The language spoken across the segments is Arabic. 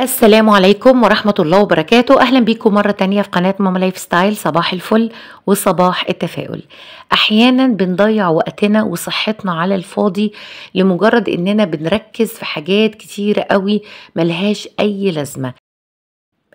السلام عليكم ورحمة الله وبركاته. أهلا بيكم مرة تانية في قناة ماما لايف ستايل. صباح الفل وصباح التفاؤل. أحيانا بنضيع وقتنا وصحتنا على الفاضي لمجرد إننا بنركز في حاجات كتيرة قوي ملهاش أي لازمة.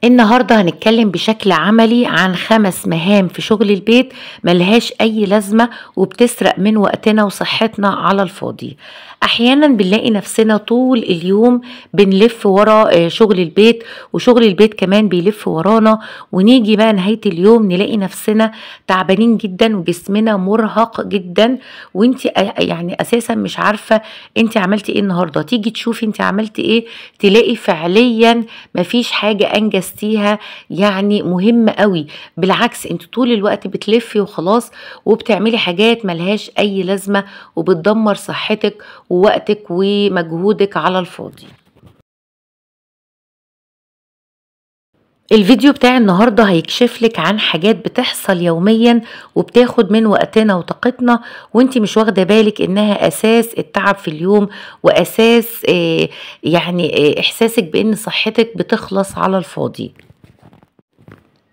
النهاردة هنتكلم بشكل عملي عن 5 مهام في شغل البيت ملهاش أي لازمة وبتسرق من وقتنا وصحتنا على الفاضي. أحيانا بنلاقي نفسنا طول اليوم بنلف ورا شغل البيت، وشغل البيت كمان بيلف ورانا، ونيجي بقى نهاية اليوم نلاقي نفسنا تعبانين جدا وجسمنا مرهق جدا، وانت يعني أساسا مش عارفة انت عملتي ايه النهاردة. تيجي تشوفي انت عملتي ايه تلاقي فعليا مفيش حاجة أنجزتيها يعني مهمة قوي. بالعكس انت طول الوقت بتلفي وخلاص وبتعملي حاجات ملهاش أي لازمة وبتدمر صحتك ووقتك ومجهودك على الفاضي. الفيديو بتاع النهاردة هيكشف لك عن حاجات بتحصل يوميا وبتاخد من وقتنا وطاقتنا وانت مش واخدة بالك انها اساس التعب في اليوم، واساس احساسك بان صحتك بتخلص على الفاضي.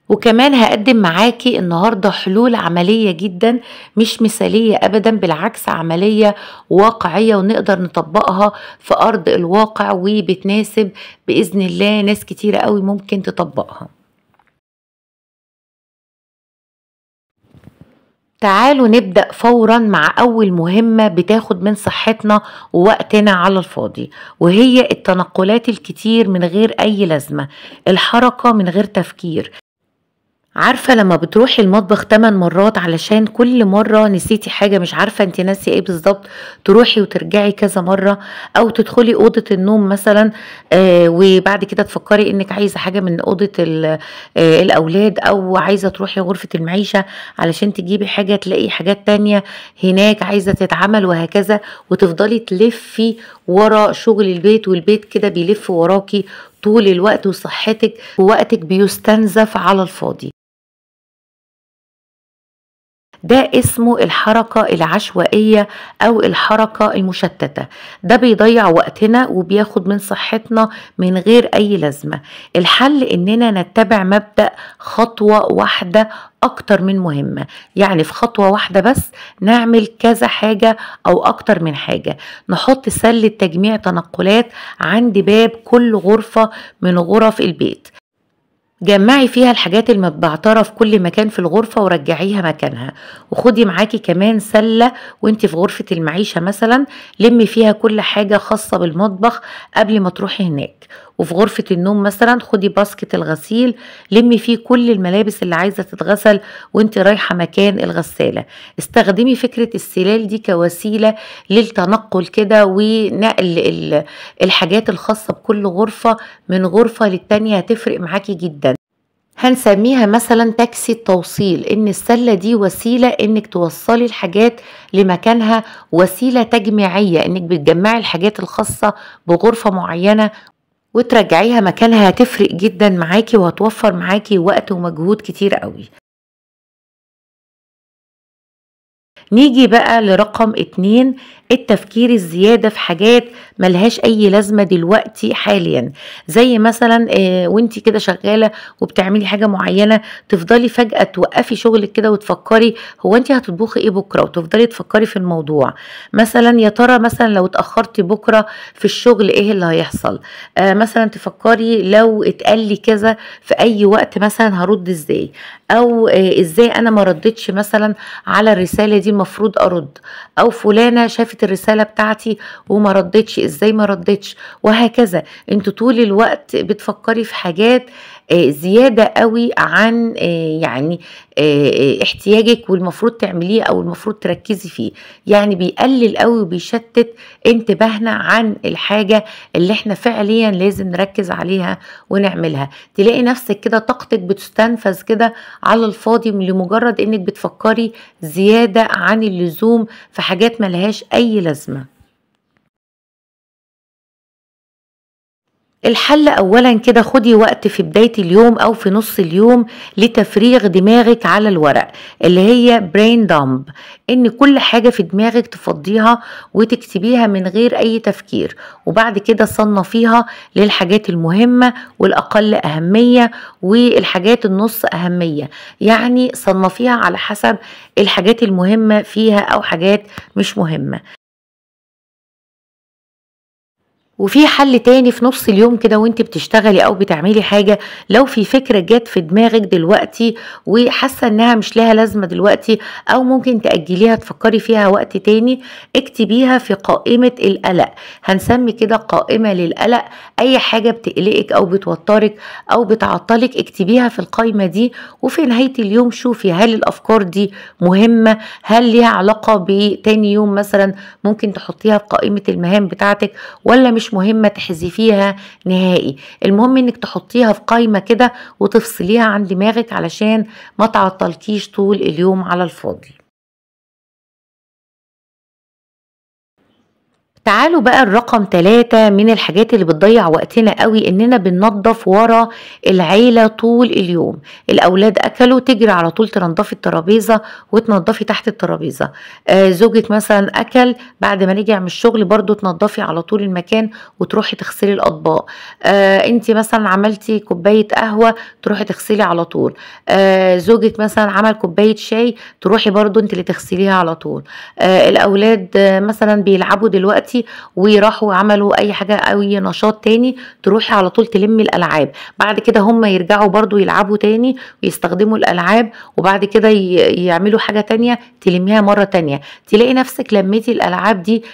وكمان هقدم معاكي النهاردة حلول عملية جدا، مش مثالية ابدا، بالعكس عملية واقعية ونقدر نطبقها في ارض الواقع، وبتناسب بإذن الله ناس كتيرة قوي ممكن تطبقها. تعالوا نبدأ فورا مع أول مهمة بتاخد من صحتنا ووقتنا على الفاضي، وهي التنقلات الكتير من غير أي لازمة، الحركة من غير تفكير. عارفة لما بتروحي المطبخ 8 مرات علشان كل مرة نسيتي حاجة مش عارفة انت ناسية ايه بالظبط، تروحي وترجعي كذا مرة، او تدخلي اوضة النوم مثلا وبعد كده تفكري انك عايزة حاجة من اوضة الاولاد، او عايزة تروحي غرفة المعيشة علشان تجيبي حاجة تلاقي حاجات تانية هناك عايزة تتعمل، وهكذا، وتفضلي تلفي ورا شغل البيت، والبيت كده بيلف وراكي طول الوقت، وصحتك ووقتك بيستنزف على الفاضي. ده اسمه الحركة العشوائية أو الحركة المشتتة. ده بيضيع وقتنا وبياخد من صحتنا من غير أي لازمة. الحل إننا نتبع مبدأ خطوة واحدة أكتر من مهمة، يعني في خطوة واحدة بس نعمل كذا حاجة أو أكتر من حاجة. نحط سلة تجميع تنقلات عند باب كل غرفة من غرف البيت، جمعي فيها الحاجات المتبعترة في كل مكان في الغرفة ورجعيها مكانها. وخدي معاكي كمان سلة وانت في غرفة المعيشة مثلا، لمي فيها كل حاجة خاصة بالمطبخ قبل ما تروحي هناك. وفي غرفة النوم مثلا خدي باسكت الغسيل، لمي فيه كل الملابس اللي عايزة تتغسل وانت رايحة مكان الغسالة. استخدمي فكرة السلال دي كوسيلة للتنقل كده ونقل الحاجات الخاصة بكل غرفة من غرفة للتانية، هتفرق معاكي جدا. هنسميها مثلا تاكسي التوصيل، ان السلة دي وسيلة انك توصلي الحاجات لمكانها، وسيلة تجميعية انك بتجمعي الحاجات الخاصة بغرفة معينة وترجعيها مكانها، هتفرق جدا معاكي وهتوفر معاكي وقت ومجهود كتير قوي. نيجي بقى لرقم 2، التفكير الزيادة في حاجات ملهاش أي لازمة دلوقتي حاليا. زي مثلا وانتي كده شغالة وبتعملي حاجة معينة، تفضلي فجأة توقفي شغلك كده وتفكري هو انتي هتطبخي ايه بكرة، وتفضلي تفكري في الموضوع. مثلا يا ترى مثلا لو اتأخرتي بكرة في الشغل ايه اللي هيحصل، مثلا تفكري لو اتقالي كذا في أي وقت مثلا هرد ازاي، أو ازاي أنا ما ردتش مثلا على الرسالة دي، المفروض ارد، او فلانة شافت الرسالة بتاعتي وما ردتش، ازاي ما ردتش، وهكذا. انت طول الوقت بتفكري في حاجات زيادة قوي عن احتياجك والمفروض تعمليه او المفروض تركزي فيه. يعني بيقلل قوي وبيشتت انتباهنا عن الحاجة اللي احنا فعليا لازم نركز عليها ونعملها. تلاقي نفسك كده طاقتك بتستنفذ كده على الفاضي لمجرد انك بتفكري زيادة عن اللزوم في حاجات ملهاش أي لازمة. الحل أولا كده خدي وقت في بداية اليوم أو في نص اليوم لتفريغ دماغك على الورق اللي هي brain dump، إن كل حاجة في دماغك تفضيها وتكتبيها من غير أي تفكير، وبعد كده صنفيها للحاجات المهمة والأقل أهمية والحاجات النص أهمية، يعني صنفيها على حسب الحاجات المهمة فيها أو حاجات مش مهمة. وفي حل تاني في نص اليوم كده وانت بتشتغلي او بتعملي حاجة، لو في فكرة جت في دماغك دلوقتي وحاسة انها مش لها لازمة دلوقتي او ممكن تأجليها تفكري فيها وقت تاني، اكتبيها في قائمة القلق. هنسمي كده قائمة للقلق. اي حاجة بتقلقك او بتوترك او بتعطلك اكتبيها في القائمة دي، وفي نهاية اليوم شوفي هل الافكار دي مهمة، هل ليها علاقة بتاني يوم مثلا ممكن تحطيها في قائمة المهام بتاعتك، ولا مش مهمة تحذفيها نهائي. المهم انك تحطيها في قائمة كده وتفصليها عن دماغك علشان ما تعطلكيش طول اليوم على الفاضي. تعالوا بقى الرقم 3 من الحاجات اللي بتضيع وقتنا قوي، اننا بننظف ورا العيلة طول اليوم. الاولاد اكلوا تجري على طول تنظفي الترابيزة وتنظفي تحت الترابيزة، زوجك مثلا اكل بعد ما رجع من الشغل برضو تنظفي على طول المكان وتروحي تغسلي الاطباق، انت مثلا عملتي كوباية قهوة تروحي تغسلي على طول، زوجك مثلا عمل كوباية شاي تروحي برضو انت اللي تغسليها على طول، الاولاد مثلا بيلعبوا دلوقتي وراحوا عملوا اي حاجة او اي نشاط تاني تروحي على طول تلمي الالعاب، بعد كده هم يرجعوا برضو يلعبوا تاني ويستخدموا الالعاب، وبعد كده يعملوا حاجة تانية تلميها مرة تانية، تلاقي نفسك لميتي الالعاب دي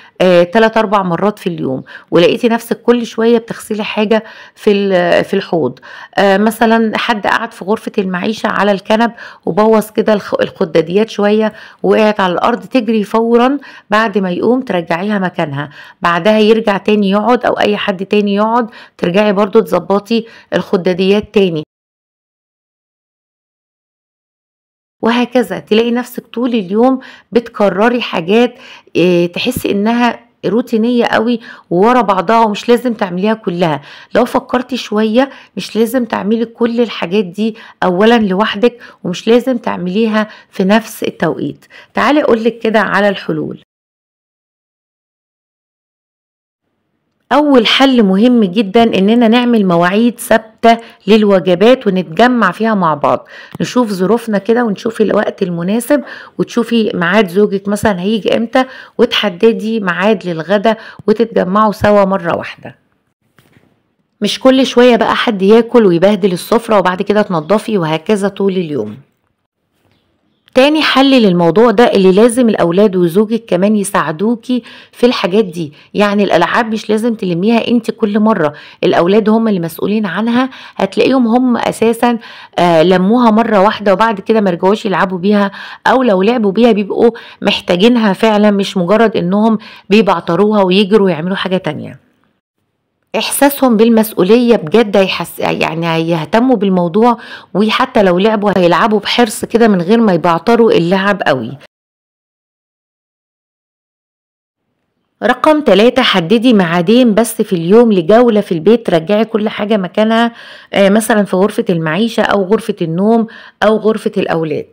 3-4 مرات في اليوم، ولقيتي نفسك كل شوية بتغسلي حاجة في الحوض. مثلا حد قعد في غرفة المعيشة على الكنب وبوظ كده الخداديات شوية وقعت على الارض، تجري فورا بعد ما يقوم ترجعيها مكانها، بعدها يرجع تاني يقعد او اي حد تاني يقعد ترجعي برضو تظبطي الخداديات تاني، وهكذا تلاقي نفسك طول اليوم بتكرري حاجات تحسي انها روتينية قوي وورا بعضها ومش لازم تعمليها كلها. لو فكرتي شوية مش لازم تعملي كل الحاجات دي اولا لوحدك، ومش لازم تعمليها في نفس التوقيت. تعالي اقولك كده على الحلول. أول حل مهم جدا إننا نعمل مواعيد ثابتة للوجبات ونتجمع فيها مع بعض، نشوف ظروفنا كده ونشوف الوقت المناسب، وتشوفي ميعاد زوجك مثلا هيجي امتى وتحددي ميعاد للغدا وتتجمعوا سوا مرة واحدة، مش كل شوية بقى حد ياكل ويبهدل السفرة وبعد كده تنضفي وهكذا طول اليوم. تاني حل للموضوع ده اللي لازم الأولاد وزوجك كمان يساعدوكي في الحاجات دي، يعني الألعاب مش لازم تلميها انت كل مرة، الأولاد هم اللي مسؤولين عنها، هتلاقيهم هم أساسا لموها مرة واحدة وبعد كده مرجعوش يلعبوا بيها، أو لو لعبوا بيها بيبقوا محتاجينها فعلا مش مجرد انهم بيبعتروها ويجروا ويعملوا حاجة تانية. احساسهم بالمسؤوليه بجد يعني هيهتموا بالموضوع، وحتى لو لعبوا هيلعبوا بحرص كده من غير ما يبعتروا اللعب قوي. رقم 3 حددي ميعادين بس في اليوم لجولة في البيت، رجعي كل حاجة مكانها، مثلا في غرفة المعيشة أو غرفة النوم أو غرفة الأولاد.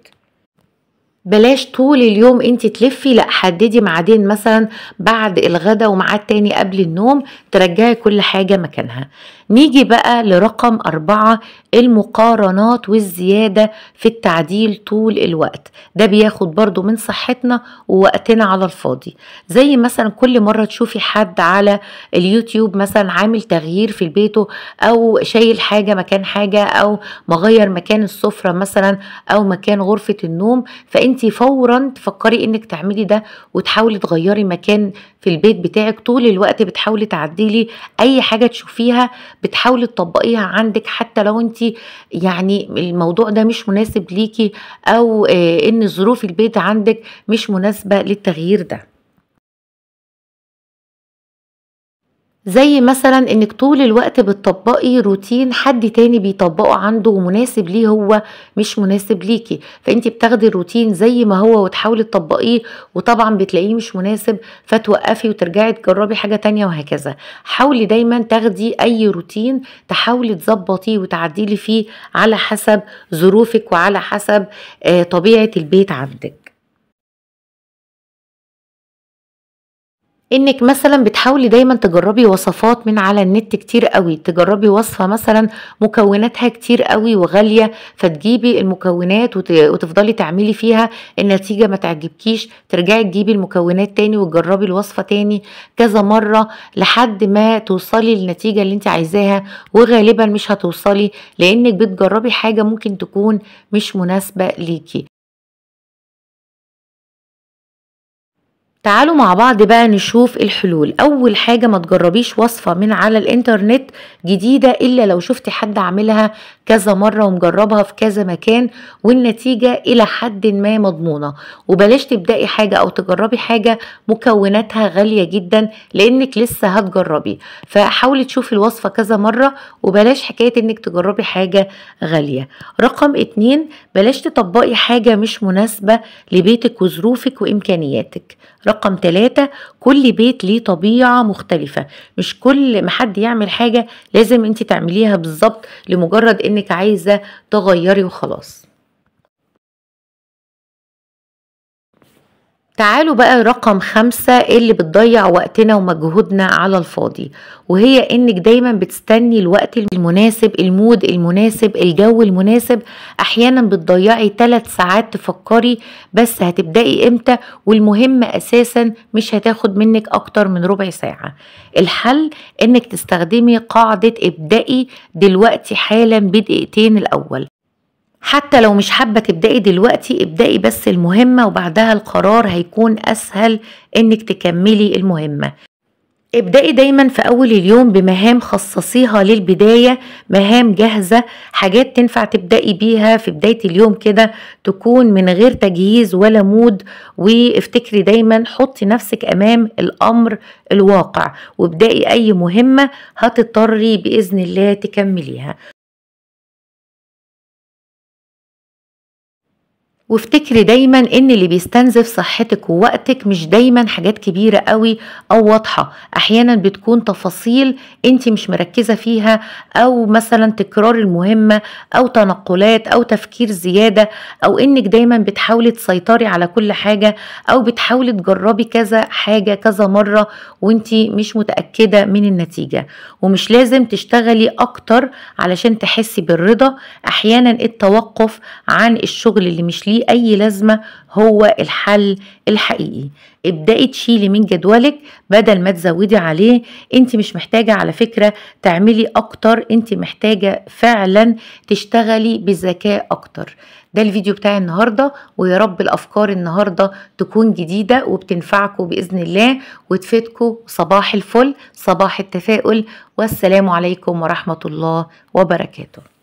بلاش طول اليوم انت تلفي، لا حددي ميعادين مثلا بعد الغدا وميعاد تاني قبل النوم ترجعي كل حاجة مكانها. نيجي بقى لرقم 4، المقارنات والزيادة في التعديل طول الوقت، ده بياخد برضو من صحتنا ووقتنا على الفاضي. زي مثلا كل مرة تشوفي حد على اليوتيوب مثلا عامل تغيير في بيته او شايل حاجة مكان حاجة او مغير مكان السفرة مثلا او مكان غرفة النوم، فانتي فورا تفكري انك تعملي ده وتحاولي تغيري مكان في البيت بتاعك، طول الوقت بتحاولي تعدلي اي حاجة تشوفيها بتحاولي تطبقيها عندك، حتى لو انتي يعني الموضوع ده مش مناسب ليكي او ان ظروف البيت عندك مش مناسبة للتغيير ده. زي مثلا انك طول الوقت بتطبقي روتين حد تاني بيطبقه عنده ومناسب ليه هو مش مناسب ليكي، فانت بتاخدي الروتين زي ما هو وتحاولي تطبقيه وطبعا بتلاقيه مش مناسب فتوقفي وترجعي تجربي حاجة تانية وهكذا. حاولي دايما تاخدي اي روتين تحاولي تظبطيه وتعديلي فيه على حسب ظروفك وعلى حسب طبيعة البيت عندك. انك مثلا بتحاولي دايما تجربي وصفات من على النت كتير قوي، تجربي وصفة مثلا مكوناتها كتير قوي وغالية فتجيبي المكونات وتفضلي تعملي فيها، النتيجة ما تعجبكيش ترجعي تجيبي المكونات تاني وتجربي الوصفة تاني كذا مرة لحد ما توصلي للنتيجة اللي انت عايزاها، وغالبا مش هتوصلي لانك بتجربي حاجة ممكن تكون مش مناسبة ليكي. تعالوا مع بعض بقى نشوف الحلول. اول حاجة ما تجربيش وصفة من على الانترنت جديدة الا لو شفتي حد عاملها كذا مرة ومجربها في كذا مكان والنتيجة الى حد ما مضمونة، وبلاش تبدأي حاجة او تجربي حاجة مكوناتها غالية جدا لانك لسه هتجربي، فحاولي تشوفي الوصفة كذا مرة وبلاش حكاية انك تجربي حاجة غالية. رقم 2، بلاش تطبقي حاجة مش مناسبة لبيتك وظروفك وامكانياتك. رقم 3، كل بيت ليه طبيعة مختلفة، مش كل ما حد يعمل حاجة لازم انت تعمليها بالظبط لمجرد انك عايزة تغيري وخلاص. تعالوا بقى رقم 5 اللي بتضيع وقتنا ومجهودنا على الفاضي، وهي انك دايما بتستني الوقت المناسب، المود المناسب، الجو المناسب. احيانا بتضيعي 3 ساعات تفكري بس هتبدأي امتى، والمهم اساسا مش هتاخد منك اكتر من ربع ساعة. الحل انك تستخدمي قاعدة ابدأي دلوقتي حالا بدقيقتين الاول. حتى لو مش حابة تبدأي دلوقتي ابدأي بس المهمة وبعدها القرار هيكون أسهل إنك تكملي المهمة. ابدأي دايما في أول اليوم بمهام خصصيها للبداية، مهام جاهزة، حاجات تنفع تبدأي بيها في بداية اليوم كده تكون من غير تجهيز ولا مود. وافتكري دايما حطي نفسك أمام الأمر الواقع وابدأي أي مهمة هتضطري بإذن الله تكمليها. وافتكري دايما ان اللي بيستنزف صحتك ووقتك مش دايما حاجات كبيرة قوي او واضحة، احيانا بتكون تفاصيل انت مش مركزة فيها، او مثلا تكرار المهمة او تنقلات او تفكير زيادة، او انك دايما بتحاولي تسيطري على كل حاجة، او بتحاولي تجربي كذا حاجة كذا مرة وانت مش متأكدة من النتيجة. ومش لازم تشتغلي اكتر علشان تحسي بالرضا، احيانا التوقف عن الشغل اللي مش ليه اي لازمة هو الحل الحقيقي. ابدأي تشيلي من جدولك بدل ما تزودي عليه. انت مش محتاجة على فكرة تعملي اكتر، انت محتاجة فعلا تشتغلي بذكاء اكتر. ده الفيديو بتاعي النهاردة، ويا رب الافكار النهاردة تكون جديدة وبتنفعكم بإذن الله وتفيدكم. صباح الفل، صباح التفاؤل، والسلام عليكم ورحمة الله وبركاته.